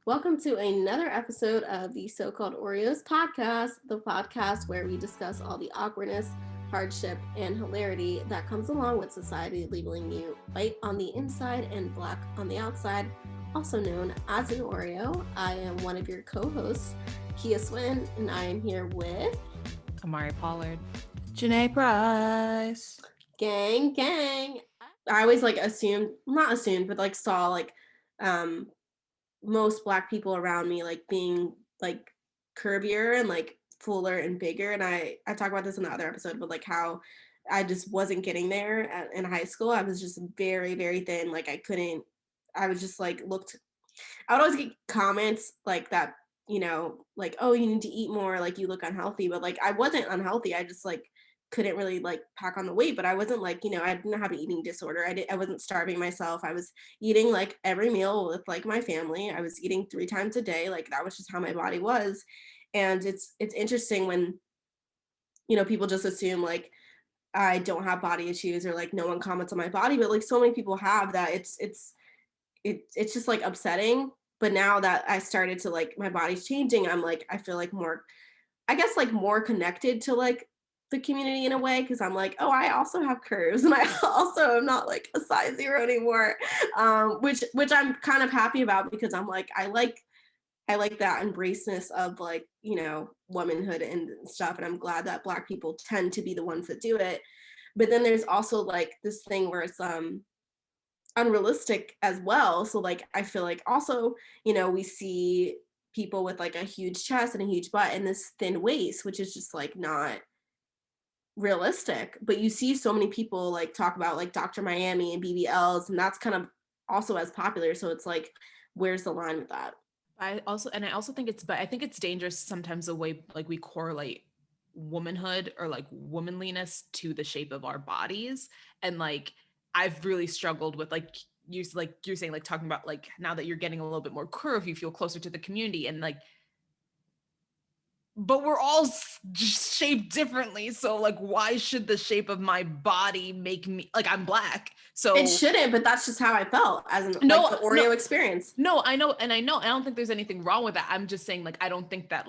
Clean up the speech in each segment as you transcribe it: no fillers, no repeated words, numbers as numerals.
Welcome to another episode of the so-called Oreos podcast, the podcast where we discuss all the awkwardness, hardship, and hilarity that comes along with society labeling you white on the inside and black on the outside, also known as an Oreo. I am one of your co-hosts, Kia Swin, and I am here with Amari Pollard. Janae Price. gang. I always not assumed, but saw um most black people around me being curvier and fuller and bigger, and I talk about this in the other episode, but how I just wasn't getting there in high school. I was just very, very thin. I was just looked. I would always get comments like that, oh, you need to eat more, you look unhealthy, but I wasn't unhealthy. I just couldn't really pack on the weight, but I wasn't I didn't have an eating disorder. I wasn't starving myself. I was eating every meal with my family. I was eating 3 times a day. That was just how my body was. And it's interesting when people just assume I don't have body issues, or no one comments on my body, but so many people have that. It's just upsetting. But now that I started to my body's changing, I feel more, I guess, more connected to the community in a way, because I'm oh, I also have curves, and I also am not a size 0 anymore, which I'm kind of happy about, because I'm I like that embraceness of womanhood and stuff, and I'm glad that Black people tend to be the ones that do it. But then there's also this thing where it's unrealistic as well. So I feel also, we see people with a huge chest and a huge butt and this thin waist, which is just not realistic. But you see so many people talk about Dr. Miami and BBLs, and that's kind of also as popular. So it's where's the line with that? I also think it's dangerous sometimes the way we correlate womanhood or womanliness to the shape of our bodies. And I've really struggled with you're saying talking about now that you're getting a little bit more curve, you feel closer to the community, and but we're all shaped differently. So why should the shape of my body make me I'm Black? So it shouldn't, but that's just how I felt as the Oreo experience. No, I know. I don't think there's anything wrong with that. I'm just saying I don't think that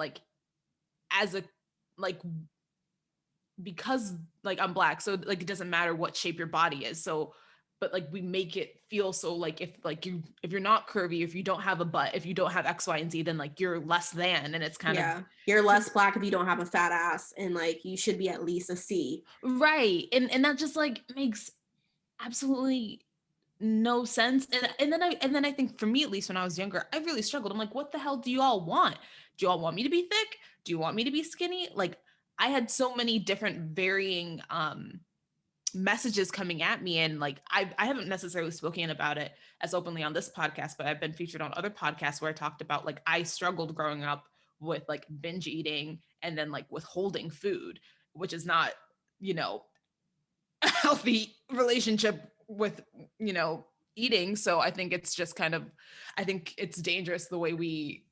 as a because I'm Black, so it doesn't matter what shape your body is. So but we make it feel so if you're not curvy, if you don't have a butt, if you don't have X, Y, and Z, then you're less than, and it's kind of you're less Black if you don't have a fat ass, and you should be at least a C. Right. And that just makes absolutely no sense. And then I think, for me at least, when I was younger, I really struggled. I'm what the hell do you all want? Do you all want me to be thick? Do you want me to be skinny? I had so many different varying messages coming at me, and I haven't necessarily spoken about it as openly on this podcast, but I've been featured on other podcasts where I talked about I struggled growing up with binge eating, and then withholding food, which is not a healthy relationship with eating. So I think it's just I think it's dangerous the way we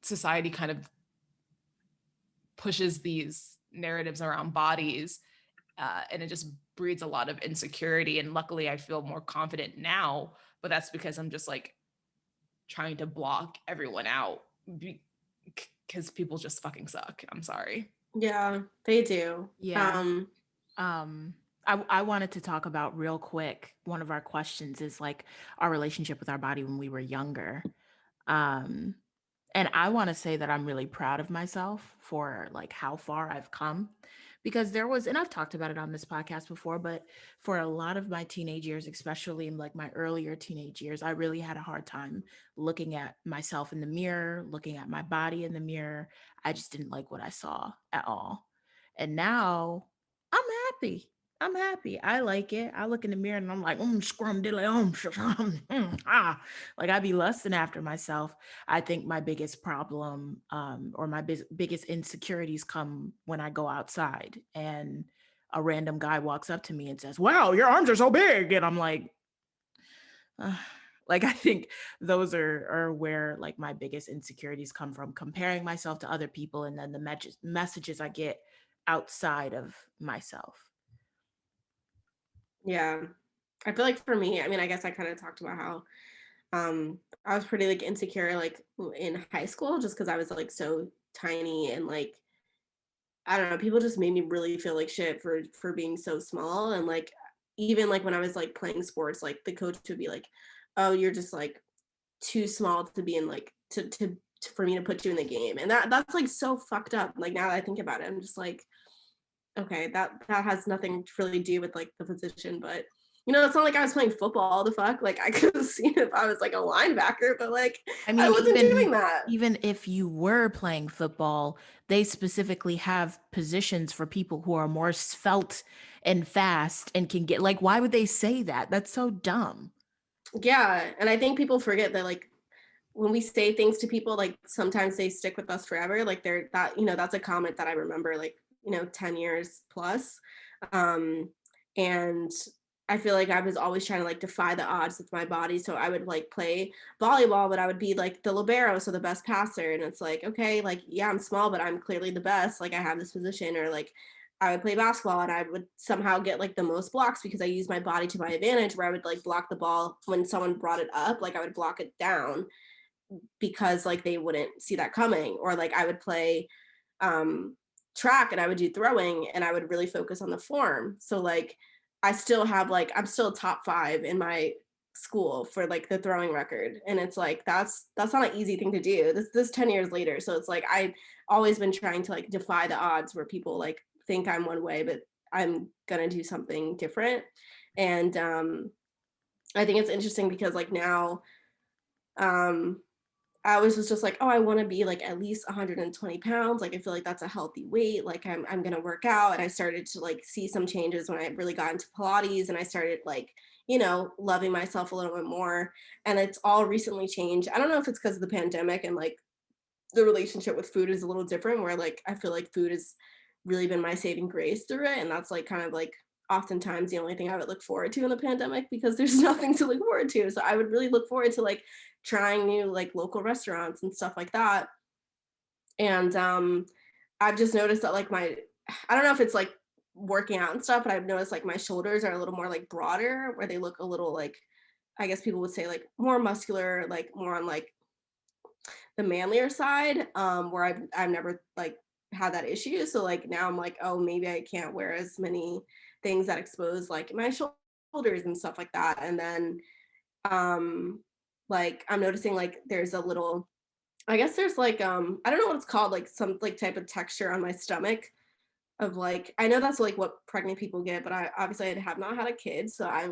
society kind of pushes these narratives around bodies, and it just breeds a lot of insecurity. And luckily I feel more confident now, but that's because I'm just trying to block everyone out, because people just fucking suck. I'm sorry. Yeah, they do. Yeah. I wanted to talk about real quick. One of our questions is our relationship with our body when we were younger. And I want to say that I'm really proud of myself for how far I've come, because there was, and I've talked about it on this podcast before, but for a lot of my teenage years, especially in my earlier teenage years, I really had a hard time looking at myself in the mirror, looking at my body in the mirror. I just didn't like what I saw at all. And now I'm happy. I'm happy. I like it. I look in the mirror and I'm scrum diddly, I be lusting after myself. I think my biggest problem, or my biggest insecurities, come when I go outside and a random guy walks up to me and says, "Wow, your arms are so big," and I'm uh, I think those are where my biggest insecurities come from, comparing myself to other people, and then the messages I get outside of myself. Yeah. I feel for me, I mean, I guess I kind of talked about how I was pretty like insecure like in high school just because I was like so tiny and like I don't know, people just made me really feel like shit for being so small and like even like when I was like playing sports, like the coach would be like, "Oh, you're just like too small to be in like for me to put you in the game." And that's like so fucked up. Like now that I think about it, I'm just like, okay, that has nothing to really do with like the position, but it's not like I was playing football. The fuck, like I could have seen if I was like a linebacker, but like I I mean, wasn't doing that. even if you were playing football, they specifically have positions for people who are more svelte and fast and can get like, why would they say that? That's so dumb. Yeah, and I think people forget that like when we say things to people, like sometimes they stick with us forever. Like they're that, that's a comment that I remember like, 10 years plus. Um, and I feel like I was always trying to like defy the odds with my body. So I would like play volleyball, but I would be like the libero, so the best passer. And it's like, okay, like, yeah, I'm small, but I'm clearly the best. Like I have this position, or like I would play basketball and I would somehow get like the most blocks because I used my body to my advantage, where I would like block the ball when someone brought it up, like I would block it down because like they wouldn't see that coming. Or like I would play um track and I would do throwing and I would really focus on the form. So like I still have like I'm still top 5 in my school for like the throwing record, and it's like that's not an easy thing to do. This 10 years later. So it's like I've always been trying to like defy the odds where people like think I'm one way but I'm gonna do something different. And I think it's interesting because like now um I always was just like, oh, I want to be like at least 120 pounds. Like I feel like that's a healthy weight. Like I'm gonna work out. And I started to like see some changes when I really got into Pilates and I started like, loving myself a little bit more. And it's all recently changed. I don't know if it's because of the pandemic and like the relationship with food is a little different, where like I feel like food has really been my saving grace through it. And that's like kind of like oftentimes the only thing I would look forward to in the pandemic because there's nothing to look forward to. So I would really look forward to like trying new like local restaurants and stuff like that. And I've just noticed that like I don't know if it's like working out and stuff, but I've noticed like my shoulders are a little more like broader, where they look a little like, I guess people would say like more muscular, like more on like the manlier side, where I've never like had that issue. So like now I'm like, oh, maybe I can't wear as many things that expose like my shoulders and stuff like that. And then like I'm noticing like there's a little, I guess there's like I don't know what it's called, like some like type of texture on my stomach of like, I know that's like what pregnant people get, but I obviously I have not had a kid, so I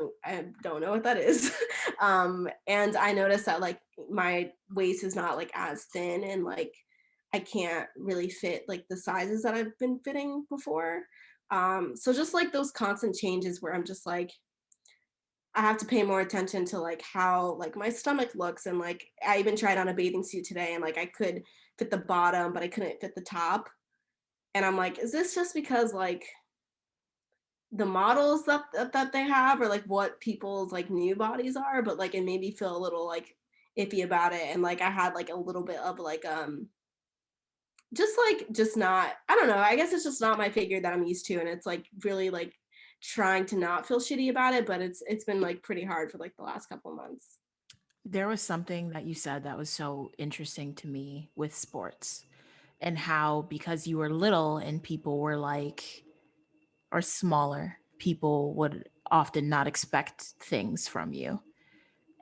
don't know what that is. And I noticed that like my waist is not like as thin, and like I can't really fit like the sizes that I've been fitting before. So just like those constant changes where I'm just like I have to pay more attention to like how like my stomach looks, and like I even tried on a bathing suit today and like I could fit the bottom but I couldn't fit the top. And I'm like, is this just because like the models that they have, or like what people's like new bodies are? But like it made me feel a little like iffy about it. And like I had like a little bit of like just not, I don't know, I guess it's just not my figure that I'm used to. And it's like really like trying to not feel shitty about it, but it's been like pretty hard for like the last couple of months. There was something that you said that was so interesting to me with sports and how because you were little and people were like, or smaller, people would often not expect things from you.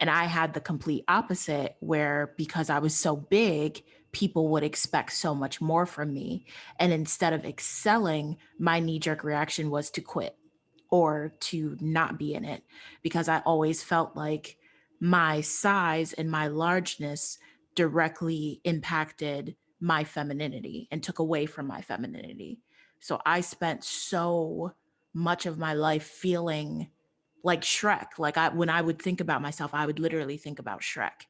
And I had the complete opposite, where because I was so big, people would expect so much more from me. And instead of excelling, my knee jerk reaction was to quit or to not be in it, because I always felt like my size and my largeness directly impacted my femininity and took away from my femininity. So I spent so much of my life feeling like Shrek. Like when I would think about myself, I would literally think about Shrek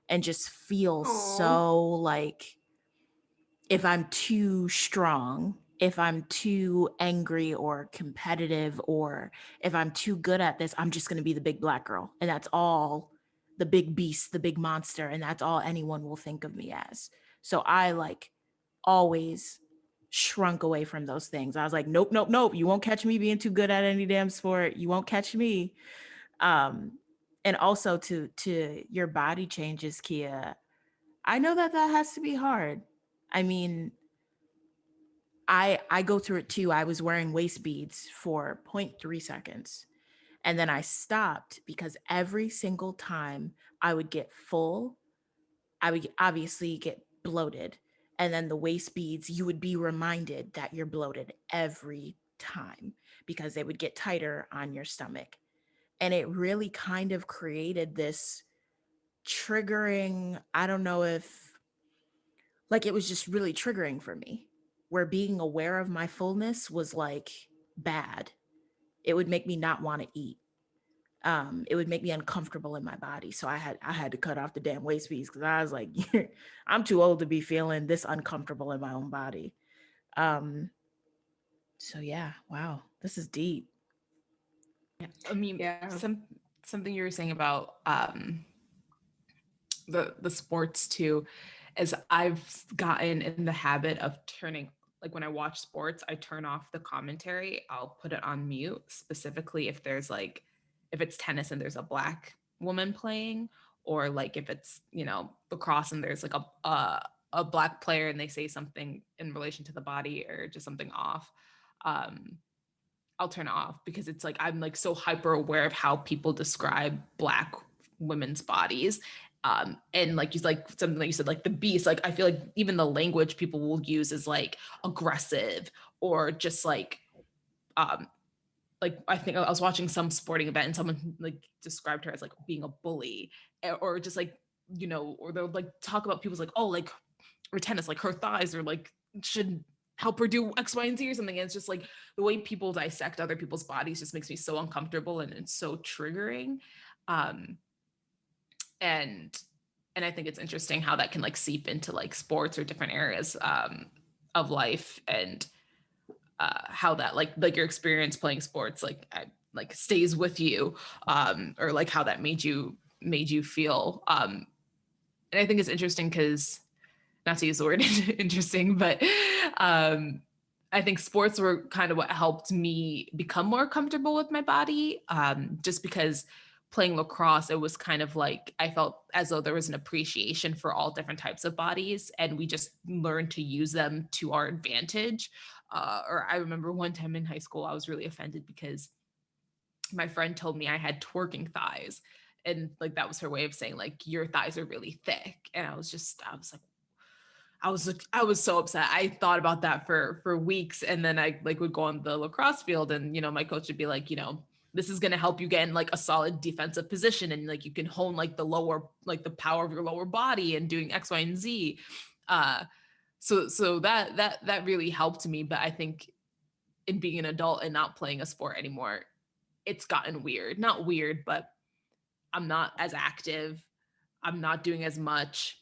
and just feel Oh, so like if I'm too strong, if I'm too angry or competitive, or if I'm too good at this, I'm just going to be the big black girl. And that's all, the big beast, the big monster. And that's all anyone will think of me as. So I like always shrunk away from those things. I was like, nope, nope, nope. You won't catch me being too good at any damn sport. You won't catch me. Um, And also to your body changes, Kia. I know that that has to be hard. I mean, I go through it too. I was wearing waist beads for 0.3 seconds. And then I stopped because every single time I would get full, I would obviously get bloated. And then the waist beads, you would be reminded that you're bloated every time because they would get tighter on your stomach. And it really kind of created this triggering, I don't know if, like, it was just really triggering for me, where being aware of my fullness was like bad. It would make me not want to eat. It would make me uncomfortable in my body. So I had to cut off the damn waist piece because I was like, I'm too old to be feeling this uncomfortable in my own body. Um, so yeah, wow, this is deep. I mean, Yeah. something you were saying about the sports too, is I've gotten in the habit of turning, like when I watch sports, I turn off the commentary. I'll put it on mute, specifically if there's like, if it's tennis and there's a black woman playing, or like if it's, you know, lacrosse and there's like a black player and they say something in relation to the body or just something off. Um, I'll turn it off because it's like I'm like so hyper aware of how people describe black women's bodies. And like something that you said, like the beast, like I feel like even the language people will use is like aggressive or just um like I think I was watching some sporting event and someone like described her as like being a bully, or just like, you know, or they'll like talk about people's like, oh, like, or tennis, like her thighs are like should help her do X, Y, and Z or something. And it's just like the way people dissect other people's bodies just makes me so uncomfortable and it's so triggering. Um, and I think it's interesting how that can like seep into like sports or different areas of life, and how that like your experience playing sports like stays with you, or like how that made you feel. And I think it's interesting because, not to use the word interesting, but I think sports were kind of what helped me become more comfortable with my body. Just because playing lacrosse, it was kind of like I felt as though there was an appreciation for all different types of bodies, and we just learned to use them to our advantage. Or I remember one time in high school, I was really offended because my friend told me I had twerking thighs. And like that was her way of saying like your thighs are really thick. And I was like, I was so upset. I thought about that for weeks, and then I like would go on the lacrosse field, and you know my coach would be like, you know, this is going to help you get in like a solid defensive position, and like you can hone like the power of your lower body and doing X, Y, and Z. So that really helped me. But I think in being an adult and not playing a sport anymore, it's gotten weird. Not weird, but I'm not as active. I'm not doing as much.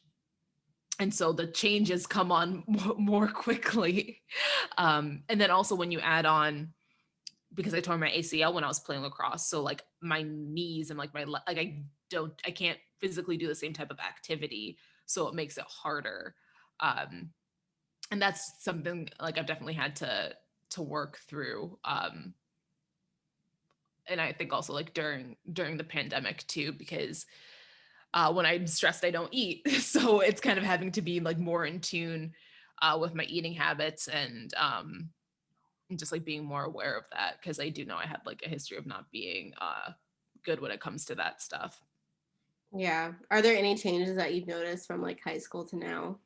And so the changes come on more quickly. And then also when you add on, because I tore my ACL when I was playing lacrosse, so like my knees and like like I can't physically do the same type of activity, so it makes it harder. And that's something like I've definitely had to work through. And I think also like during the pandemic too, because when I'm stressed, I don't eat. So it's kind of having to be like more in tune with my eating habits, and just like being more aware of that, because I do know I had like a history of not being good when it comes to that stuff. Yeah. Are there any changes that you've noticed from like high school to now?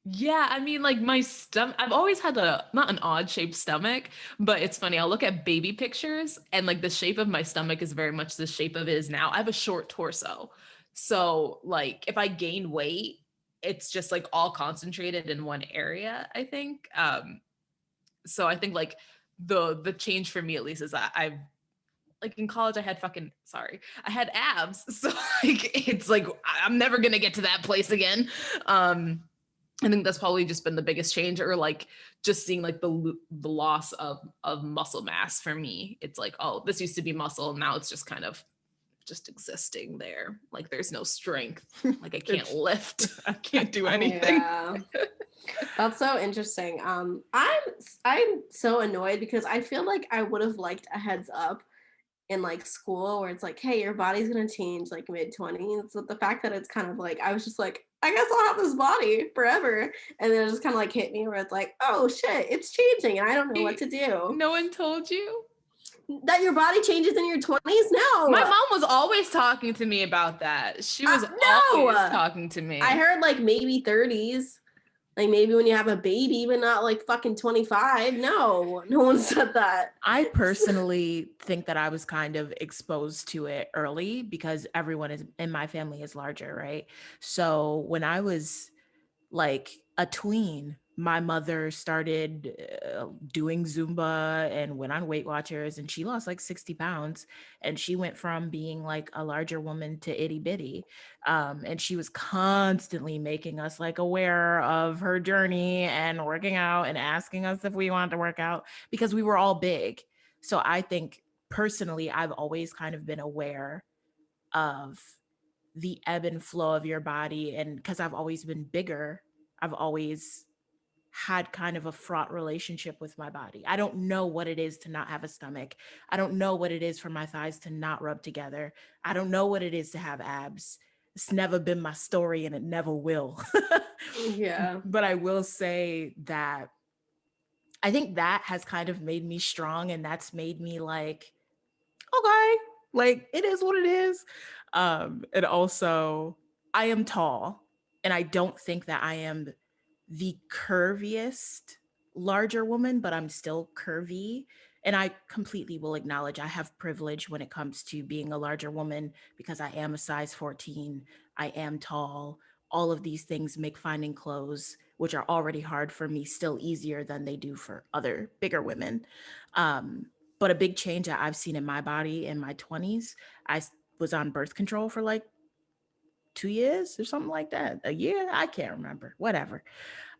Yeah, I mean, like my stomach, I've always had not an odd shaped stomach, but it's funny. I'll look at baby pictures and like the shape of my stomach is very much the shape of it is now. I have a short torso. So like if I gain weight, it's just like all concentrated in one area, I think. So I think like the change for me at least is that I've like in college I had I had abs. So like it's like I'm never gonna get to that place again. I think that's probably just been the biggest change, or like just seeing like the loss of muscle mass for me. It's like, oh, this used to be muscle, now it's just kind of just existing there. Like there's no strength. Like I can't lift. I can't do anything. Yeah. That's so interesting. I'm so annoyed because I feel like I would have liked a heads up in like school where it's like, hey, your body's gonna change like mid-20s. But the fact that it's kind of like, I was just like, I guess I'll have this body forever. And then it just kind of like hit me where it's like, oh shit, it's changing and I don't know what to do. No one told you? That your body changes in your 20s? No. My mom was always talking to me about that. She was no. always talking to me. I heard like maybe 30s. Like maybe when you have a baby, but not like fucking 25. No one said that. I personally think that I was kind of exposed to it early because everyone is in my family is larger, right? So when I was like a tween, my mother started doing Zumba and went on Weight Watchers, and she lost like 60 pounds. And she went from being like a larger woman to itty bitty. And she was constantly making us like aware of her journey and working out and asking us if we wanted to work out because we were all big. So I think personally, I've always kind of been aware of the ebb and flow of your body. And because I've always been bigger, I've always had kind of a fraught relationship with my body. I don't know what it is to not have a stomach. I don't know what it is for my thighs to not rub together. I don't know what it is to have abs. It's never been my story and it never will. Yeah. But I will say that I think that has kind of made me strong, and that's made me like, okay, like it is what it is. And also I am tall, and I don't think that I am the curviest larger woman, but I'm still curvy. And I completely will acknowledge I have privilege when it comes to being a larger woman because I am a size 14. I am tall. All of these things make finding clothes, which are already hard for me, still easier than they do for other bigger women. But a big change that I've seen in my body in my 20s, I was on birth control for like 2 years or something like that. A year? I can't remember. Whatever.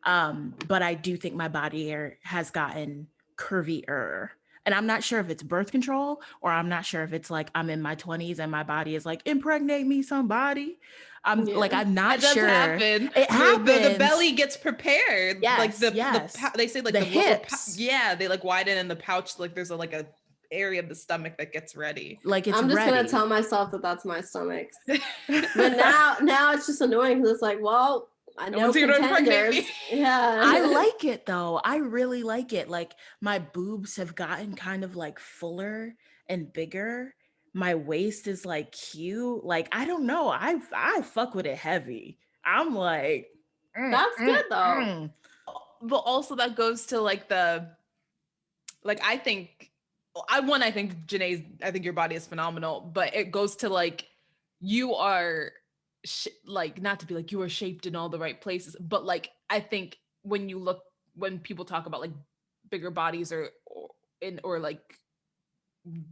But I do think my body hair has gotten curvier. And I'm not sure if it's birth control or I'm not sure if it's like I'm in my 20s and my body is like, impregnate me somebody. I'm not that sure. Happen. It happens. The belly gets prepared. Yes, like yes. They say like the hips. They like widen in the pouch. Like there's a area of the stomach that gets ready. Like it's I'm just gonna tell myself that that's my stomach. But now it's just annoying because it's like, well, I know contenders. Yeah. I like it though. I really like it. Like my boobs have gotten kind of like fuller and bigger. My waist is like cute. Like I don't know. I fuck with it heavy. I'm like, that's good though. But also that goes to like I think Janae's, I think your body is phenomenal, but it goes to like, you are like, not to be like you are shaped in all the right places, but like, I think when people talk about like bigger bodies or like,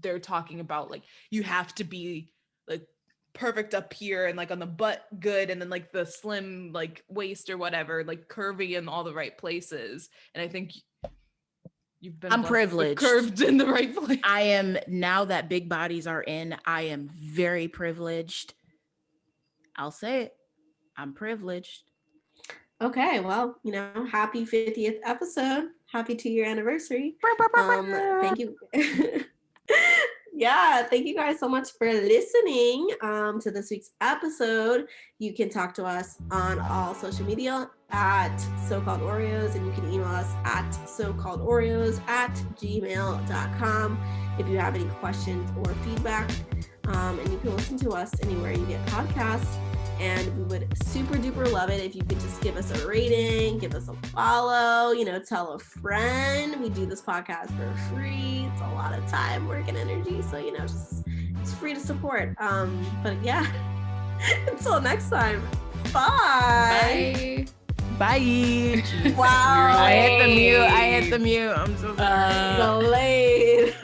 they're talking about like, you have to be like perfect up here and like on the butt good. And then like the slim, like waist or whatever, like curvy in all the right places. And I think I'm privileged. Curved in the right place. I am, now that big bodies are in, I am very privileged. I'll say it. I'm privileged. Okay, well, happy 50th episode. Happy 2-year anniversary. Thank you. Yeah, thank you guys so much for listening to this week's episode. You can talk to us on all social media at So-Called Oreos, and you can email us at socalledoreos@gmail.com if you have any questions or feedback. And you can listen to us anywhere you get podcasts. And we would super duper love it if you could just give us a rating, give us a follow, tell a friend. We do this podcast for free. It's a lot of time, work, and energy. So, just it's free to support. But yeah, until next time. Bye. Bye. Wow. I hit the mute. I'm so sorry. Delayed.